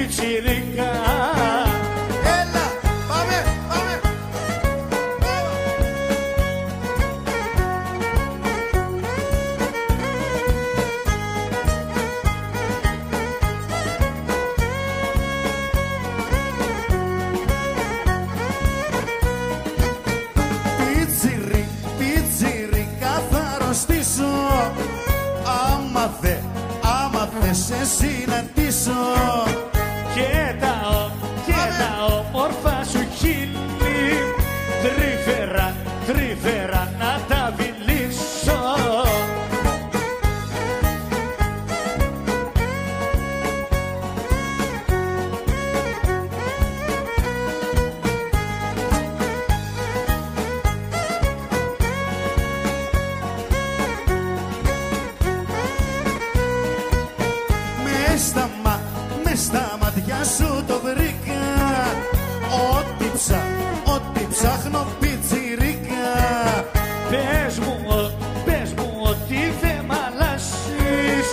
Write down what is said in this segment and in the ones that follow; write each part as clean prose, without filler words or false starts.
πιτσιρίκα. Έλα, πάμε, πάμε. Πιτσιρίκα θα αρρωστήσω. Άμα θες σε συναντήσω. Και τα όμορφα σου χείλη τρυφερά να τα βιλήσω. Μες στα μάτια σου το βρήκα. Ό,τι ψάχνω πιτσιρίκα. Πες μου ότι δεν μ' αλλάζεις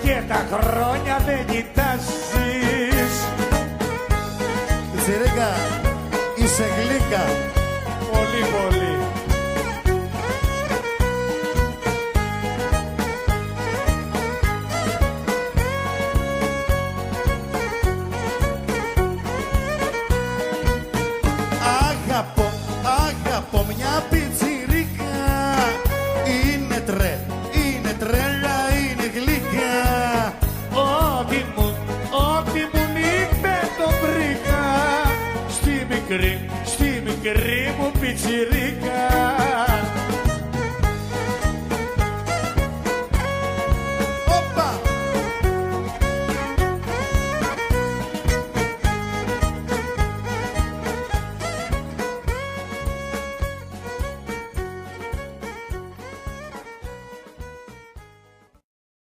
και τα χρόνια δεν κοιτάζεις. Πιτσιρίκα, είσαι γλύκα. Πολύ πολύ. Αγαπώ μια πιτσιρίκα. Είναι τρέλα, είναι γλύκα. Ό,τι μου είπε το βρήκα στη μικρή μου πιτσιρίκα.